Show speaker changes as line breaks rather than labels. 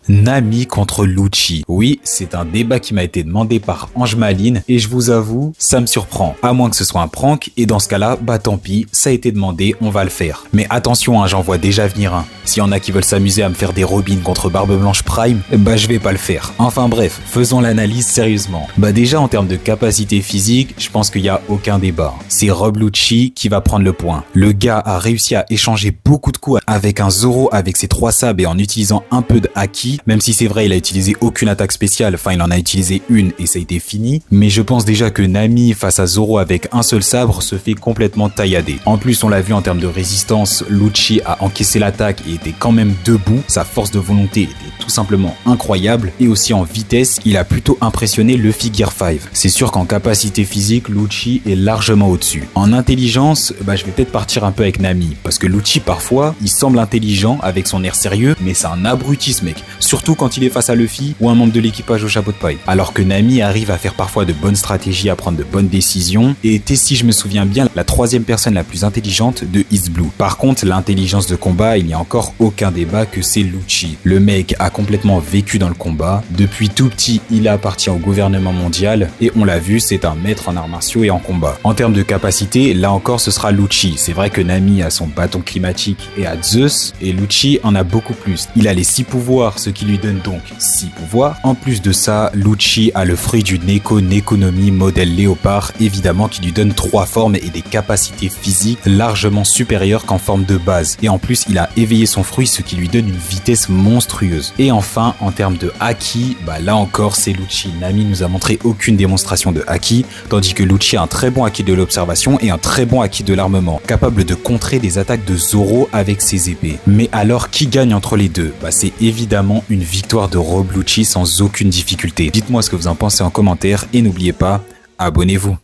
Nami contre Lucci. Oui, c'est un débat qui m'a été demandé par Ange Maline et je vous avoue, ça me surprend. À moins que ce soit un prank et dans ce cas-là, bah tant pis, ça a été demandé, on va le faire. Mais attention, j'en vois déjà venir un. S'il y en a qui veulent s'amuser à me faire des robines contre Barbe Blanche Prime, bah je vais pas le faire. Enfin bref, faisons l'analyse sérieusement. Bah déjà en termes de capacité physique, je pense qu'il y a aucun débat. C'est Rob Lucci qui va prendre le point. Le gars a réussi à échanger beaucoup de coups avec un Zoro avec ses 3 sabres et en utilisant un peu de haki. Même si c'est vrai, il a utilisé aucune attaque spéciale, enfin il en a utilisé une et ça a été fini. Mais je pense déjà que Nami face à Zoro avec un seul sabre se fait complètement taillader. En plus, on l'a vu en termes de résistance, Lucci a encaissé l'attaque et était quand même debout. Sa force de volonté était tout simplement incroyable. Et aussi en vitesse, il a plutôt impressionné Luffy Gear 5. C'est sûr qu'en capacité physique, Lucci est largement au-dessus. En intelligence, je vais peut-être partir un peu avec Nami. Parce que Lucci, parfois, il semble intelligent avec son air sérieux, mais c'est un abruti ce mec. Surtout quand il est face à Luffy ou un membre de l'équipage au chapeau de paille. Alors que Nami arrive à faire parfois de bonnes stratégies, à prendre de bonnes décisions et était, si je me souviens bien, la 3e personne la plus intelligente de East Blue. Par contre, l'intelligence de combat, il n'y a encore aucun débat que c'est Lucci. Le mec a complètement vécu dans le combat. Depuis tout petit, il appartient au gouvernement mondial et on l'a vu, c'est un maître en arts martiaux et en combat. En termes de capacité, là encore, ce sera Lucci. C'est vrai que Nami a son bâton climatique et a Zeus et Lucci en a beaucoup plus. Il a les 6 pouvoirs, ce qui lui donne donc 6 pouvoirs. En plus de ça, Lucci a le fruit du Neko Nekonomi modèle léopard, évidemment qui lui donne 3 formes et des capacités physiques largement supérieures qu'en forme de base. Et en plus, il a éveillé son fruit, ce qui lui donne une vitesse monstrueuse. Et enfin, en termes de haki, là encore, c'est Lucci. Nami nous a montré aucune démonstration de haki, tandis que Lucci a un très bon haki de l'observation et un très bon haki de l'armement, capable de contrer des attaques de Zoro avec ses épées. Mais alors, qui gagne entre les deux? C'est évidemment une victoire de Rob Lucci sans aucune difficulté. Dites-moi ce que vous en pensez en commentaire et n'oubliez pas, abonnez-vous.